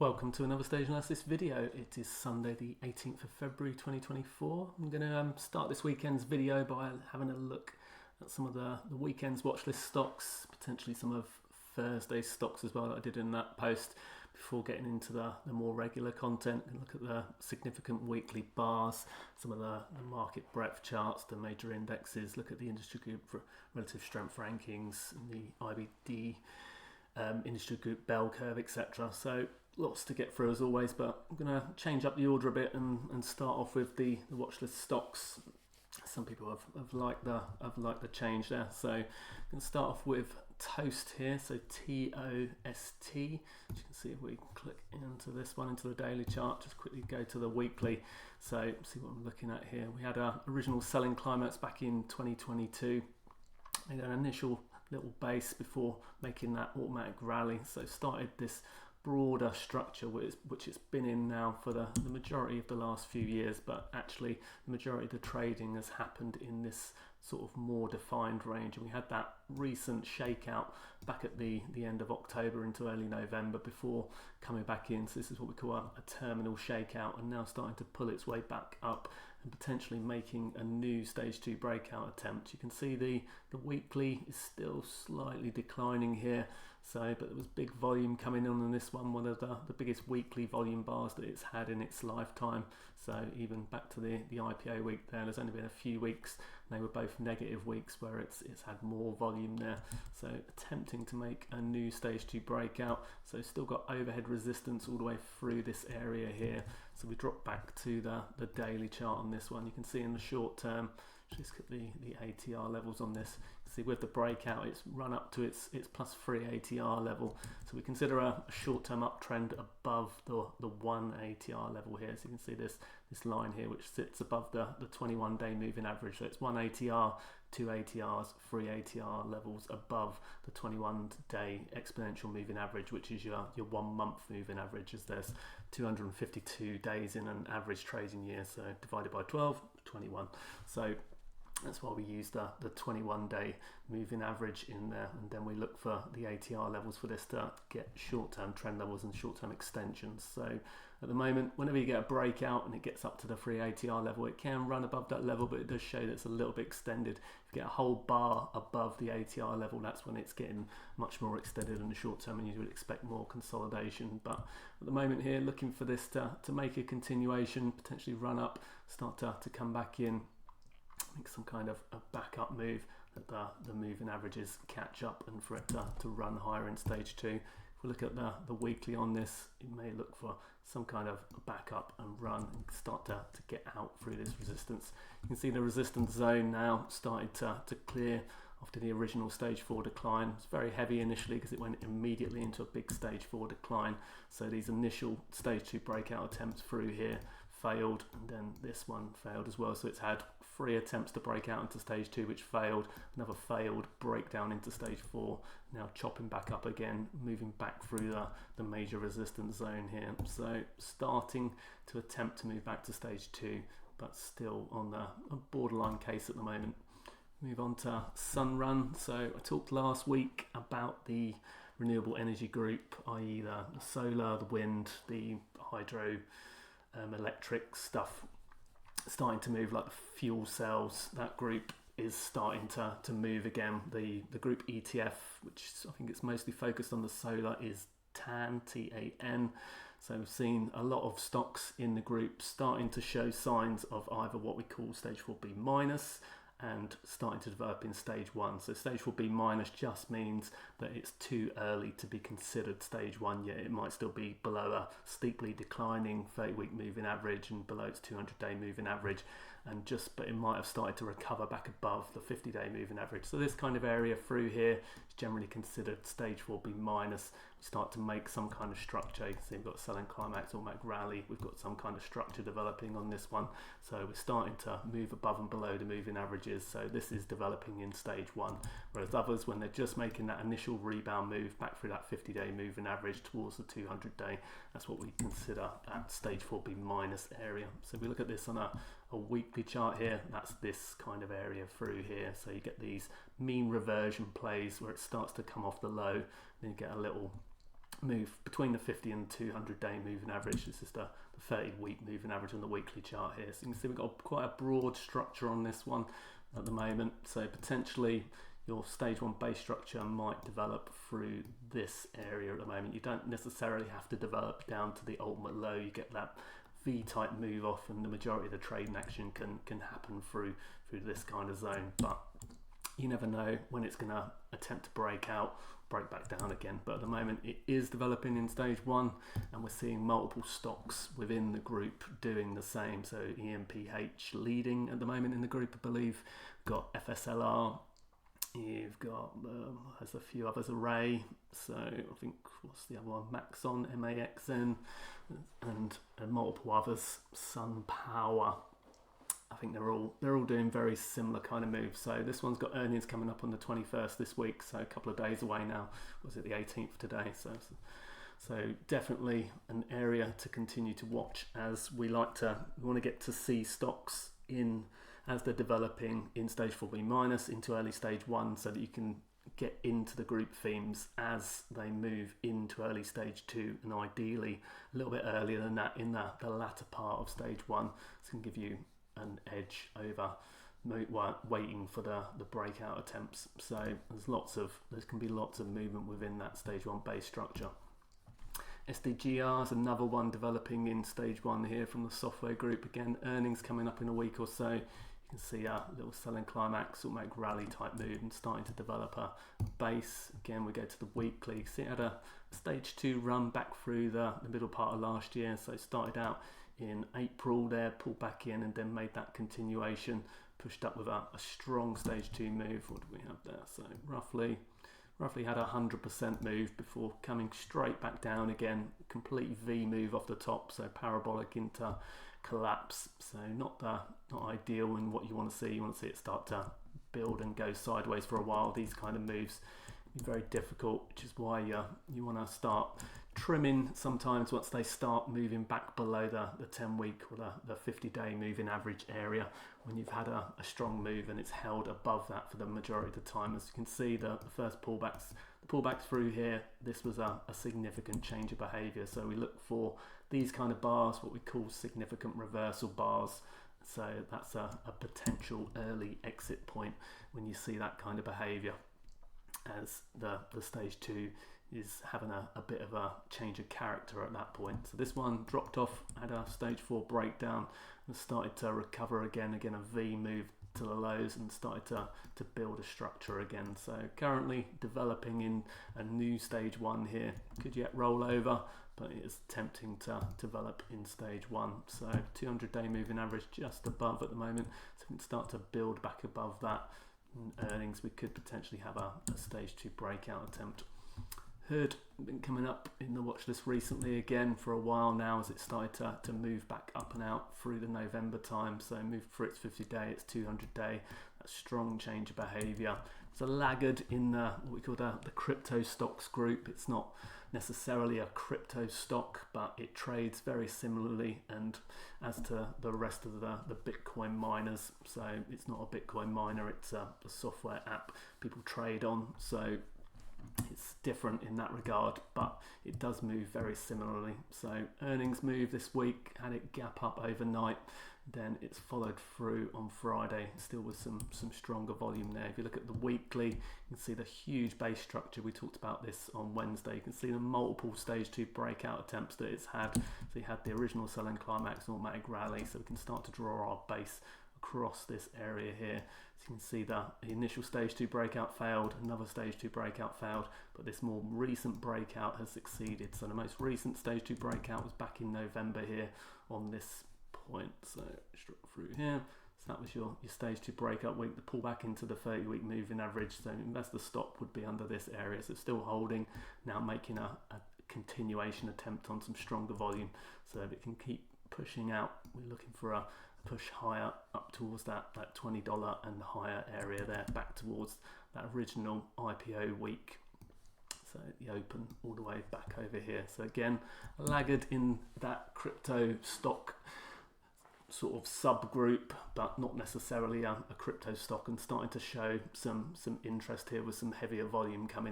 Welcome to another stage analysis video. It is Sunday the 18th of February 2024. I'm going to start this weekend's video by having a look at some of the weekend's watchlist stocks, potentially some of Thursday's stocks as well that I did in that post, before getting into the more regular content and look at the significant weekly bars, some of the market breadth charts, the major indexes, look at the industry group for relative strength rankings, and the IBD industry group bell curve, etc. So lots to get through as always, but I'm going to change up the order a bit and start off with the watch list stocks. Some people have liked the change there, so I'm going to start off with TOST here, so TOST. As you can see, if we click into this one, into the daily chart, just quickly go to the weekly, so see what I'm looking at here. We had our original selling climax back in 2022, made an initial little base before making that automatic rally, so started this broader structure which it's been in now for the majority of the last few years, but actually the majority of the trading has happened in this sort of more defined range, and we had that recent shakeout back at the end of October into early November before coming back in. So this is what we call a terminal shakeout, and now starting to pull its way back up and potentially making a new stage 2 breakout attempt. You can see the weekly is still slightly declining here, so but there was big volume coming on this one of the biggest weekly volume bars that it's had in its lifetime. So even back to the IPO week there's only been a few weeks, and they were both negative weeks where it's had more volume there. So attempting to make a new stage 2 breakout, so still got overhead resistance all the way through this area here. So we drop back to the daily chart on this one. You can see in the short term, just look at the ATR levels on this. See, with the breakout, it's run up to its plus 3 ATR level. So we consider a short-term uptrend above the 1 ATR level here. So you can see this line here, which sits above the 21-day moving average. So it's 1 ATR, 2 ATRs, 3 ATR levels above the 21-day exponential moving average, which is your 1 month moving average, as there's 252 days in an average trading year. So divided by 12, 21. So that's why we use the 21-day moving average in there, and then we look for the ATR levels for this to get short-term trend levels and short-term extensions. So at the moment, whenever you get a breakout and it gets up to the 3 ATR level, it can run above that level, but it does show that it's a little bit extended. If you get a whole bar above the ATR level, that's when it's getting much more extended in the short term, and you would expect more consolidation. But at the moment here, looking for this to make a continuation, potentially run up, start to come back in, make some kind of a backup move, that the moving averages catch up, and for it to run higher in stage 2. If we look at the weekly on this, you may look for some kind of backup and run and start to get out through this resistance. You can see the resistance zone now starting to clear after the original stage 4 decline. It's very heavy initially because it went immediately into a big stage 4 decline. So these initial stage 2 breakout attempts through here failed, and then this one failed as well. So it's had 3 attempts to break out into stage 2 which failed, another failed breakdown into stage 4, now chopping back up again, moving back through the major resistance zone here. So starting to attempt to move back to stage 2, but still on the borderline case at the moment. Move on to Sunrun. So I talked last week about the renewable energy group, i.e. the solar, the wind, the hydro, electric stuff starting to move, like the fuel cells. That group is starting to move again. The group ETF, which I think it's mostly focused on the solar, is TAN, T-A-N. So we've seen a lot of stocks in the group starting to show signs of either what we call stage 4B minus and starting to develop in stage 1. So stage 4B minus just means that it's too early to be considered stage 1 yet. It might still be below a steeply declining 30-week moving average and below its 200-day moving average, but it might have started to recover back above the 50-day moving average. So this kind of area through here is generally considered stage 4B minus. We start to make some kind of structure. You can see we've got selling climax, automatic rally. We've got some kind of structure developing on this one. So we're starting to move above and below the moving averages. So this is developing in stage 1. Whereas others, when they're just making that initial rebound move back through that 50-day moving average towards the 200-day, that's what we consider at stage 4B minus area. So if we look at this on a weekly chart here, that's this kind of area through here. So you get these mean reversion plays where it starts to come off the low, then you get a little move between the 50 and 200 day moving average. This is the 30-week moving average on the weekly chart here. So you can see we've got quite a broad structure on this one at the moment. So potentially your stage 1 base structure might develop through this area at the moment. You don't necessarily have to develop down to the ultimate low. You get that V-type move off, and the majority of the trading action can happen through this kind of zone. But you never know when it's going to attempt to break back down again. But at the moment it is developing in stage 1, and we're seeing multiple stocks within the group doing the same. So EMPH leading at the moment in the group, I believe. Got FSLR, you've got there's a few others, Array, so I think what's the other one, Maxon, MAXN, and multiple others, Sun Power. I think they're all doing very similar kind of moves. So this one's got earnings coming up on the 21st this week, so a couple of days away now. Was it the 18th today? So definitely an area to continue to watch, as we want to get to see stocks in as they're developing in stage 4B minus into early stage 1, so that you can get into the group themes as they move into early stage 2, and ideally a little bit earlier than that in the latter part of stage 1. This can give you an edge over waiting for the breakout attempts. So there can be lots of movement within that stage 1 base structure. SDGR is another one developing in stage 1 here from the software group. Again, earnings coming up in a week or so. You can see a little selling climax, automatic rally type move, and starting to develop a base. Again, we go to the weekly. See, it had a stage 2 run back through the middle part of last year. So it started out in April there, pulled back in, and then made that continuation, pushed up with a strong stage 2 move. What do we have there? So roughly had a 100% move before coming straight back down again. Complete V move off the top, so parabolic into collapse. So not ideal in what you want to see. You want to see it start to build and go sideways for a while. These kind of moves be very difficult, which is why you want to start trimming sometimes once they start moving back below the 10-week or the 50-day moving average area, when you've had a strong move and it's held above that for the majority of the time. As you can see, the first pullbacks through here, this was a significant change of behavior. So we look for these kind of bars, what we call significant reversal bars. So that's a potential early exit point when you see that kind of behavior, as the stage 2 is having a bit of a change of character at that point. So this one dropped off, had a stage 4 breakdown, and started to recover again a V move to the lows, and started to build a structure again. So currently developing in a new stage 1 here. Could yet roll over, but it is tempting to develop in stage 1. So 200-day moving average just above at the moment, so we can start to build back above that. In earnings, we could potentially have a stage 2 breakout attempt. Hood been coming up in the watch list recently again for a while now, as it started to move back up and out through the November time. So moved for its 50-day, its 200-day, that strong change of behavior. It's a laggard in what we call the crypto stocks group. It's not necessarily a crypto stock, but it trades very similarly, and as to the rest of the Bitcoin miners. So it's not a Bitcoin miner, it's a software app people trade on. So it's different in that regard, but it does move very similarly. So earnings move this week, had it gap up overnight, then it's followed through on Friday, still with some stronger volume there. If you look at the weekly, you can see the huge base structure. We talked about this on Wednesday. You can see the multiple stage 2 breakout attempts that it's had. So you had the original selling climax, automatic rally, so we can start to draw our base across this area here. So you can see the initial stage 2 breakout failed, another stage 2 breakout failed, but this more recent breakout has succeeded. So the most recent stage 2 breakout was back in November here on this point. So straight through here. So that was your stage 2 breakout week, the pullback into the 30-week moving average. So investor stop would be under this area. So still holding, now making a continuation attempt on some stronger volume. So if it can keep pushing out, we're looking for a push higher up towards that $20 and higher area there, back towards that original IPO week. So the open all the way back over here. So again, a laggard in that crypto stock sort of subgroup, but not necessarily a crypto stock, and starting to show some interest here with some heavier volume coming